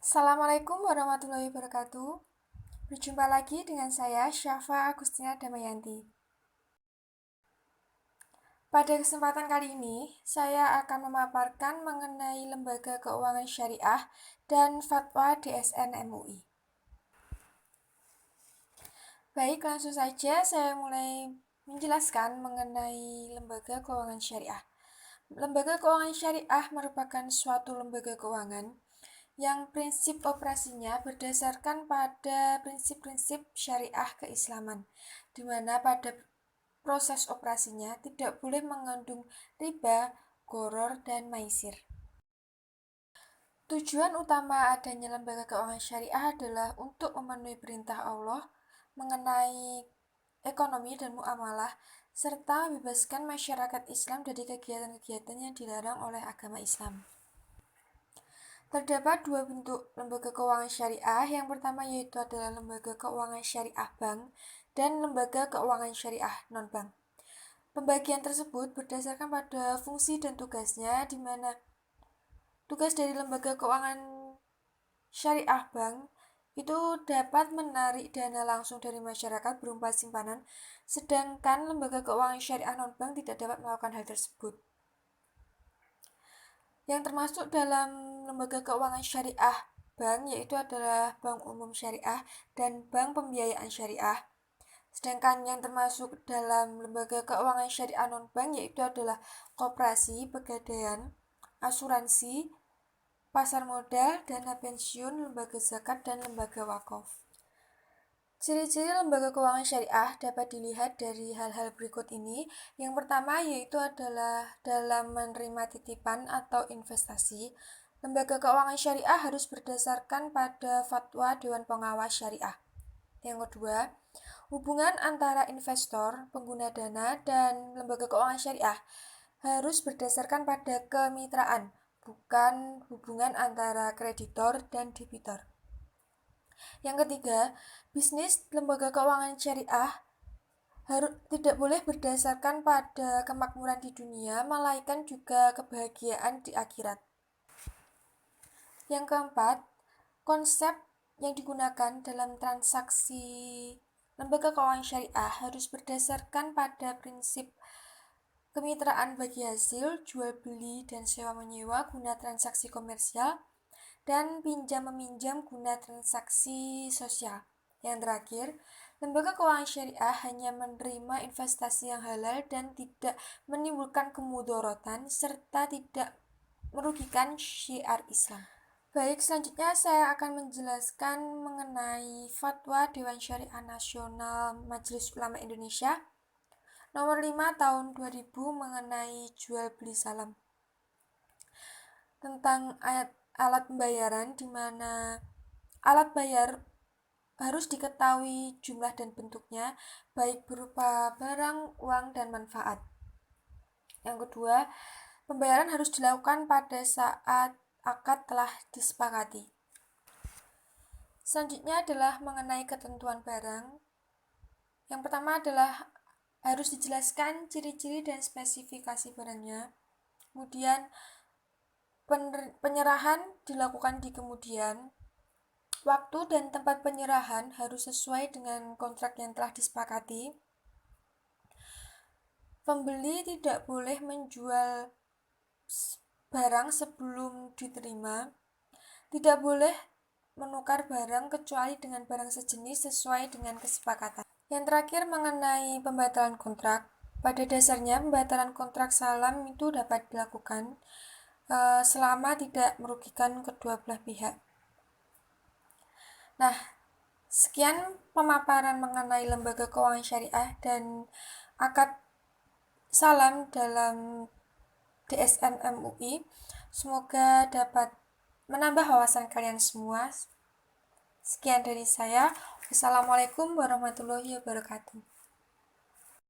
Assalamualaikum warahmatullahi wabarakatuh. Berjumpa lagi dengan saya, Syafa Agustina Damayanti. Pada kesempatan kali ini, saya akan memaparkan mengenai Lembaga Keuangan Syariah dan Fatwa DSN MUI. Baik, langsung saja saya mulai menjelaskan mengenai Lembaga Keuangan Syariah. Lembaga Keuangan Syariah merupakan suatu lembaga keuangan yang prinsip operasinya berdasarkan pada prinsip-prinsip syariah keislaman, di mana pada proses operasinya tidak boleh mengandung riba, gharar, dan maisir. Tujuan utama adanya lembaga keuangan syariah adalah untuk memenuhi perintah Allah mengenai ekonomi dan muamalah, serta membebaskan masyarakat Islam dari kegiatan-kegiatan yang dilarang oleh agama Islam. Terdapat dua bentuk lembaga keuangan syariah. Yang pertama yaitu adalah lembaga keuangan syariah bank dan lembaga keuangan syariah non-bank. Pembagian tersebut berdasarkan pada fungsi dan tugasnya, di mana tugas dari lembaga keuangan syariah bank itu dapat menarik dana langsung dari masyarakat berupa simpanan, sedangkan lembaga keuangan syariah non-bank tidak dapat melakukan hal tersebut. Yang termasuk dalam lembaga keuangan syariah bank yaitu adalah Bank Umum Syariah dan Bank Pembiayaan Syariah. Sedangkan yang termasuk dalam lembaga keuangan syariah non-bank yaitu adalah koperasi, pegadaian, asuransi, pasar modal, dana pensiun, lembaga zakat, dan lembaga wakaf. Ciri-ciri lembaga keuangan syariah dapat dilihat dari hal-hal berikut ini. Yang pertama yaitu adalah dalam menerima titipan atau investasi, lembaga keuangan syariah harus berdasarkan pada fatwa Dewan Pengawas Syariah. Yang kedua, hubungan antara investor, pengguna dana, dan lembaga keuangan syariah harus berdasarkan pada kemitraan, bukan hubungan antara kreditor dan debitor. Yang ketiga, bisnis lembaga keuangan syariah tidak boleh berdasarkan pada kemakmuran di dunia, melainkan juga kebahagiaan di akhirat. Yang keempat, konsep yang digunakan dalam transaksi lembaga keuangan syariah harus berdasarkan pada prinsip kemitraan bagi hasil, jual beli dan sewa menyewa guna transaksi komersial, dan pinjam-meminjam guna transaksi sosial. Yang terakhir, lembaga keuangan syariah hanya menerima investasi yang halal dan tidak menimbulkan kemudorotan serta tidak merugikan syiar Islam. Baik, selanjutnya saya akan menjelaskan mengenai Fatwa Dewan Syariah Nasional Majelis Ulama Indonesia nomor 5 tahun 2000 mengenai jual beli salam. Tentang alat pembayaran, di mana alat bayar harus diketahui jumlah dan bentuknya, baik berupa barang, uang, dan manfaat. Yang kedua, pembayaran harus dilakukan pada saat akad telah disepakati. Selanjutnya adalah mengenai ketentuan barang. Yang pertama adalah harus dijelaskan ciri-ciri dan spesifikasi barangnya. Kemudian penyerahan dilakukan di kemudian. Waktu dan tempat penyerahan harus sesuai dengan kontrak yang telah disepakati. Pembeli tidak boleh menjual barang sebelum diterima. Tidak boleh menukar barang kecuali dengan barang sejenis sesuai dengan kesepakatan. Yang terakhir mengenai pembatalan kontrak. Pada dasarnya pembatalan kontrak salam itu dapat dilakukan selama tidak merugikan kedua belah pihak. Nah, sekian pemaparan mengenai lembaga keuangan syariah dan akad salam dalam DSN MUI. Semoga dapat menambah wawasan kalian semua. Sekian dari saya. Wassalamualaikum warahmatullahi wabarakatuh.